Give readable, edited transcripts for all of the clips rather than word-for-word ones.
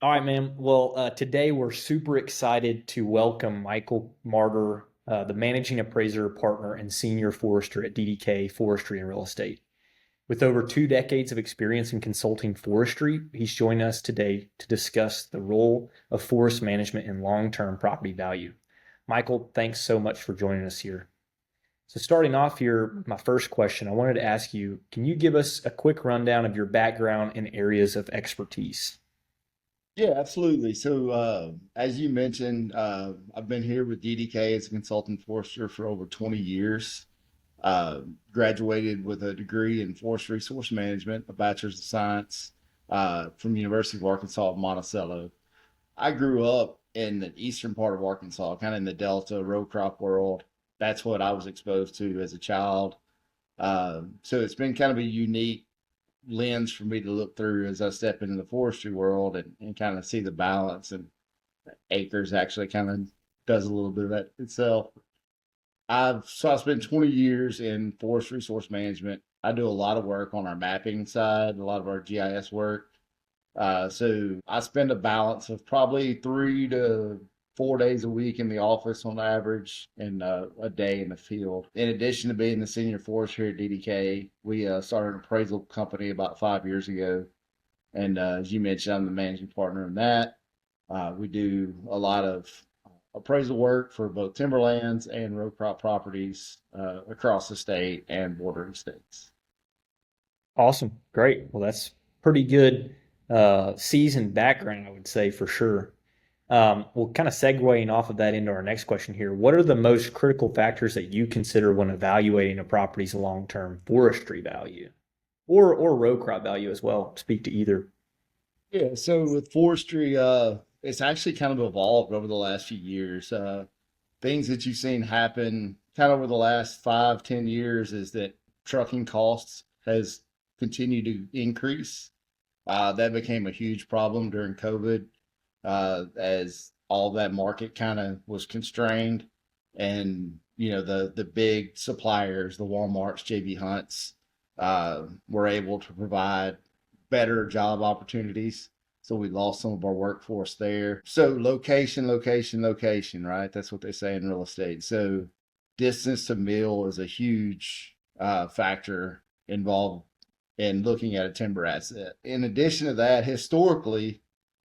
All right, man. Well, today we're super excited to welcome Michael Marter, the managing appraiser, partner, and senior forester at DDK Forestry and Real Estate. With over 2 decades of experience in consulting forestry, he's joined us today to discuss the role of forest management in long-term property value. Michael, thanks so much for joining us here. So, starting off here, my first question, I wanted to ask you, can you give us a quick rundown of your background and areas of expertise? Yeah, absolutely. So, as you mentioned, I've been here with DDK as a consultant forester for over 20 years. Uh, Graduated with a degree in forest resource management, a bachelor's of science from University of Arkansas at Monticello. I grew up in the eastern part of Arkansas, kind of in the Delta row crop world. That's what I was exposed to as a child. So it's been kind of a unique lens for me to look through as I step into the forestry world and kind of see the balance. And acres actually kind of does a little bit of that itself. I spent 20 years in forest resource management. I do a lot of work on our mapping side, a lot of our GIS work. So I spend a balance of probably 3 to 4 days a week in the office on average, and a day in the field. In addition to being the senior forester here at DDK, we started an appraisal company about 5 years ago. And as you mentioned, I'm the managing partner in that. We do a lot of appraisal work for both timberlands and row crop properties across the state and bordering states. Awesome. Great. Well, that's pretty good seasoned background, I would say for sure. Well, kind of segueing off of that into our next question here. What are the most critical factors that you consider when evaluating a property's long-term forestry value or row crop value as well? Speak to either. Yeah, so with forestry, it's actually kind of evolved over the last few years. Things that you've seen happen kind of over the last 5, 10 years is that trucking costs has continued to increase. That became a huge problem during COVID, as all that market kind of was constrained, and the big suppliers, the WalMarts, JB Hunts, were able to provide better job opportunities. So we lost some of our workforce there. So location, location, location, right? That's what they say in real estate. So distance to mill is a huge factor involved in looking at a timber asset. In addition to that, historically,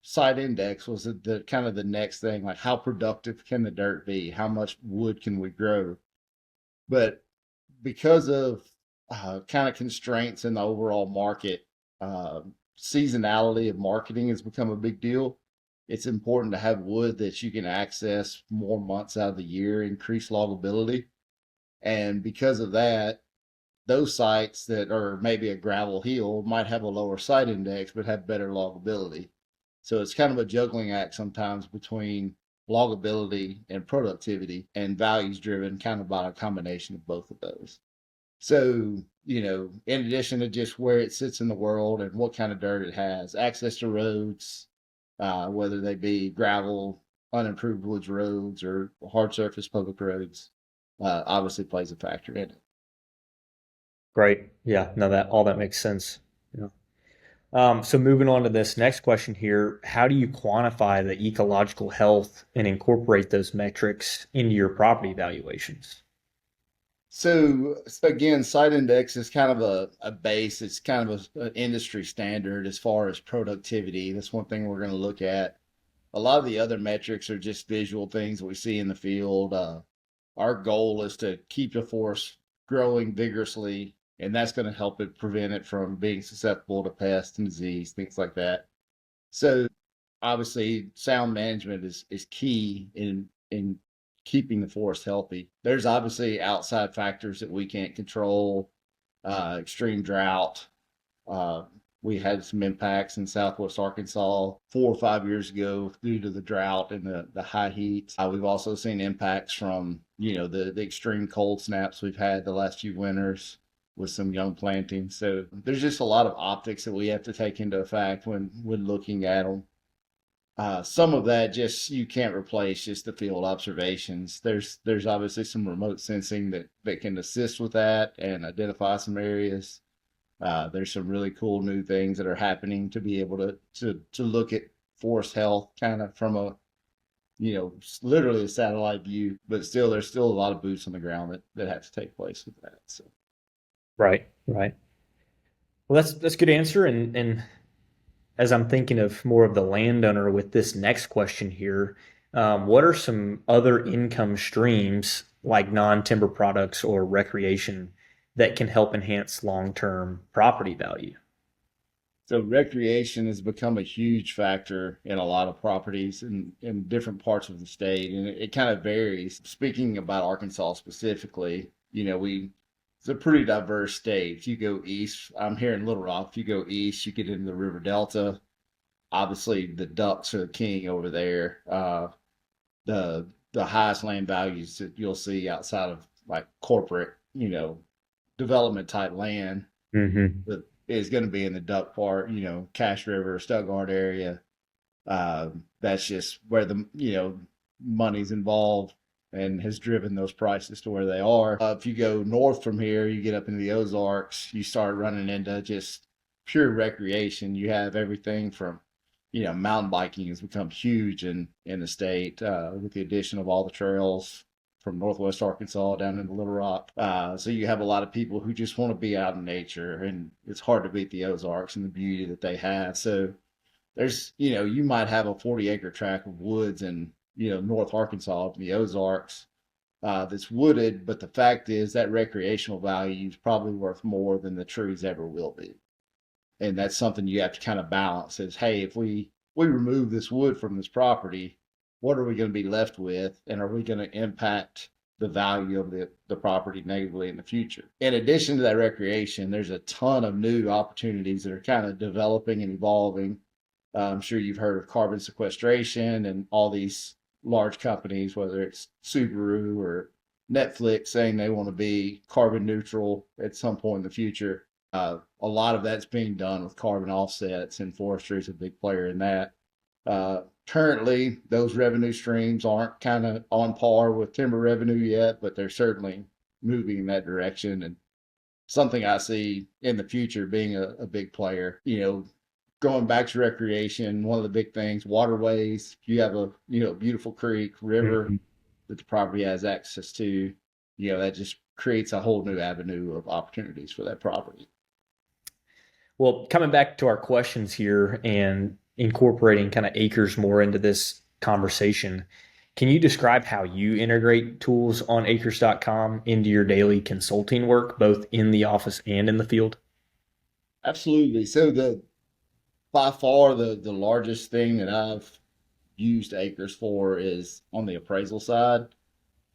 site index was the kind of the next thing, like how productive can the dirt be? How much wood can we grow? But because of kind of constraints in the overall market, uh, seasonality of marketing has become a big deal. It's important to have wood that you can access more months out of the year, increase loggability. And because of that, those sites that are maybe a gravel hill might have a lower site index but have better loggability. So it's kind of a juggling act sometimes between loggability and productivity, and values driven kind of by a combination of both of those. So, in addition to just where it sits in the world and what kind of dirt it has, access to roads, whether they be gravel, unimproved woods roads, or hard surface public roads, obviously plays a factor in it. Great. Yeah, no, that all that makes sense. Yeah. So moving on to this next question here, how do you quantify the ecological health and incorporate those metrics into your property valuations? So again, site index is kind of a base. It's kind of an industry standard as far as productivity. That's one thing we're going to look at. A lot of the other metrics are just visual things that we see in the field. Our goal is to keep the forest growing vigorously, and that's going to help it prevent it from being susceptible to pests and disease, things like that. So obviously, sound management is key in keeping the forest healthy. There's obviously outside factors that we can't control, extreme drought. Uh, we had some impacts in Southwest Arkansas 4 or 5 years ago due to the drought and the high heat. We've also seen impacts from the extreme cold snaps we've had the last few winters with some young plantings. So there's just a lot of optics that we have to take into effect when looking at them. Some of that just you can't replace just the field observations. There's obviously some remote sensing that can assist with that and identify some areas. There's some really cool new things that are happening to be able to look at forest health kind of from a, literally a satellite view, but still, there's still a lot of boots on the ground that have to take place with that. So, Right, right. Well, that's a good answer. And as I'm thinking of more of the landowner with this next question here, what are some other income streams like non-timber products or recreation that can help enhance long-term property value? so recreation has become a huge factor in a lot of properties in different parts of the state, and it kind of varies. Speaking about Arkansas specifically, it's a pretty diverse state. If you go east, I'm here in Little Rock. If you go east, you get into the River Delta. Obviously, the ducks are the king over there. The highest land values that you'll see outside of like corporate, development type land Mm-hmm. that is going to be in the duck part, Cache River, Stuttgart area. That's just where the money's involved and has driven those prices to where they are. If you go north from here, you get up into the Ozarks, you start running into just pure recreation. You have everything from mountain biking has become huge in the state with the addition of all the trails from Northwest Arkansas down into Little Rock. So you have a lot of people who just want to be out in nature, and it's hard to beat the Ozarks and the beauty that they have. So there's, you might have a 40-acre tract of woods in, North Arkansas in the Ozarks that's wooded, but the fact is that recreational value is probably worth more than the trees ever will be. And that's something you have to kind of balance is, hey, if we remove this wood from this property, what are we going to be left with? And are we going to impact the value of the property negatively in the future? In addition to that recreation, there's a ton of new opportunities that are kind of developing and evolving. I'm sure you've heard of carbon sequestration and all these large companies, whether it's Subaru or Netflix, saying they want to be carbon neutral at some point in the future. A lot of that's being done with carbon offsets, and forestry is a big player in that. Currently, those revenue streams aren't kind of on par with timber revenue yet, but they're certainly moving in that direction. And something I see in the future being a big player. Going back to recreation, one of the big things, waterways. If you have a beautiful creek, river Mm-hmm. that the property has access to, that just creates a whole new avenue of opportunities for that property. Well, coming back to our questions here and incorporating kind of acres more into this conversation, can you describe how you integrate tools on acres.com into your daily consulting work, both in the office and in the field? Absolutely. So the by far the largest thing that I've used Acres for is on the appraisal side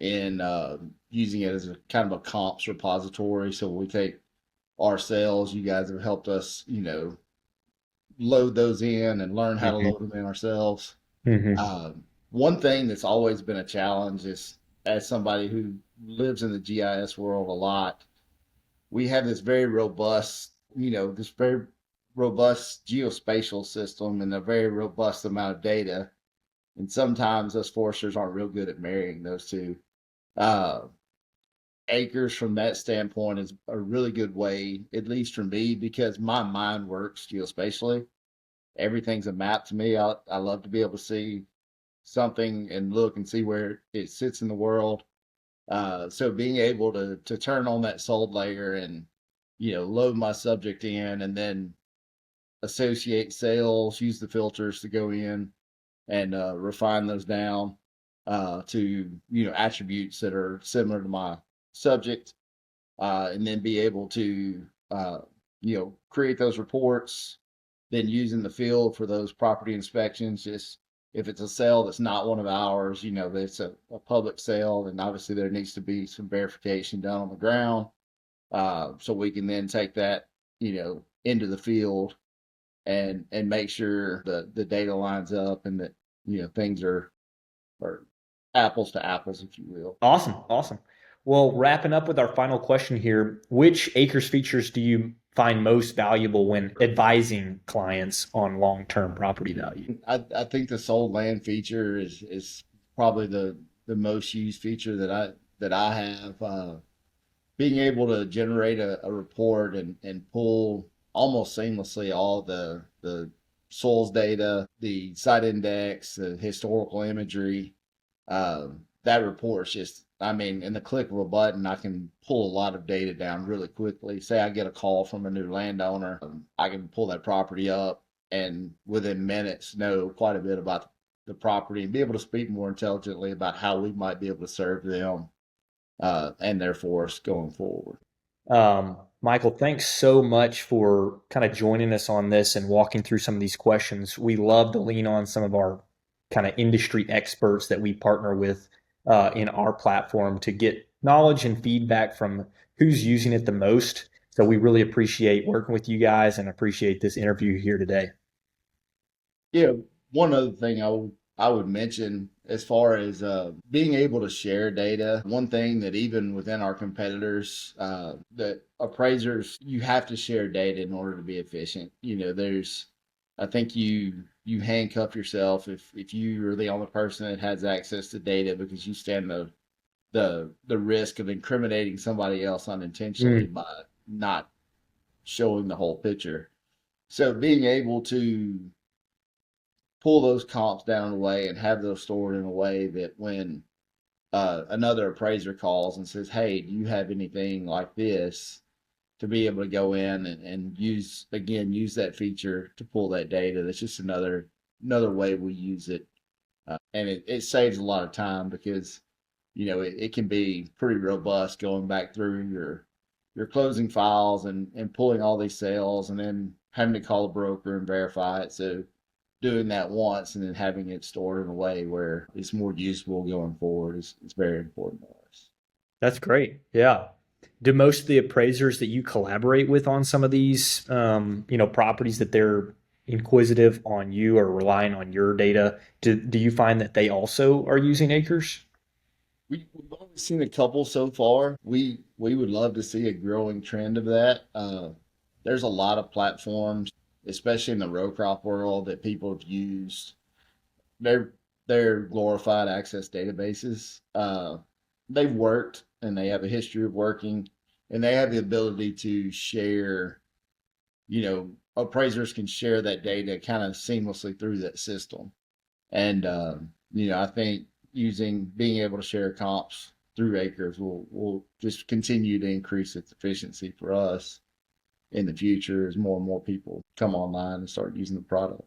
and using it as a kind of a comps repository. So we take our sales, you guys have helped us, load those in and learn how to Mm-hmm. load them in ourselves. Mm-hmm. One thing that's always been a challenge is as somebody who lives in the GIS world a lot, we have this very robust geospatial system and a very robust amount of data. And sometimes us foresters aren't real good at marrying those two. Uh, Acres from that standpoint is a really good way, at least for me, because my mind works geospatially. Everything's a map to me. I love to be able to see something and look and see where it sits in the world. So being able to turn on that sold layer and load my subject in and then associate sales, use the filters to go in and refine those down to attributes that are similar to my subject, and then be able to create those reports. Then using the field for those property inspections. Just if it's a sale that's not one of ours, that it's a public sale, then obviously there needs to be some verification done on the ground, so we can then take that into the field and make sure the data lines up and that things are apples to apples, if you will. Awesome. Awesome. Well, wrapping up with our final question here, which acres features do you find most valuable when advising clients on long-term property value? I think the sold land feature is probably the most used feature that I have. Being able to generate a report and pull almost seamlessly all the soils data, the site index, the historical imagery. That report's just, I mean, in the click of a button, I can pull a lot of data down really quickly. Say I get a call from a new landowner, I can pull that property up and within minutes know quite a bit about the property and be able to speak more intelligently about how we might be able to serve them and their forest going forward. Michael, thanks so much for kind of joining us on this and walking through some of these questions. We love to lean on some of our kind of industry experts that we partner with in our platform to get knowledge and feedback from who's using it the most. So we really appreciate working with you guys and appreciate this interview here today. Yeah, one other thing I would mention as far as being able to share data. One thing that even within our competitors, that appraisers, you have to share data in order to be efficient. I think you handcuff yourself if you are the only person that has access to data because you stand the risk of incriminating somebody else unintentionally Mm, by not showing the whole picture. So being able to pull those comps down in a way and have those stored in a way that when another appraiser calls and says, "Hey, do you have anything like this?" to be able to go in and use that feature to pull that data. That's just another way we use it, and it saves a lot of time because it can be pretty robust going back through your closing files and pulling all these sales and then having to call a broker and verify it. So doing that once and then having it stored in a way where it's more usable going forward is very important to us. that's great. Yeah. Do most of the appraisers that you collaborate with on some of these, properties that they're inquisitive on you or relying on your data, do you find that they also are using acres? We've only seen a couple so far. We would love to see a growing trend of that. There's a lot of platforms, especially in the row crop world, that people have used. They're they're glorified access databases. They've worked and they have a history of working, and they have the ability to share. Appraisers can share that data kind of seamlessly through that system. And I think using being able to share comps through acres will just continue to increase its efficiency for us in the future as more and more people come online and start using the product.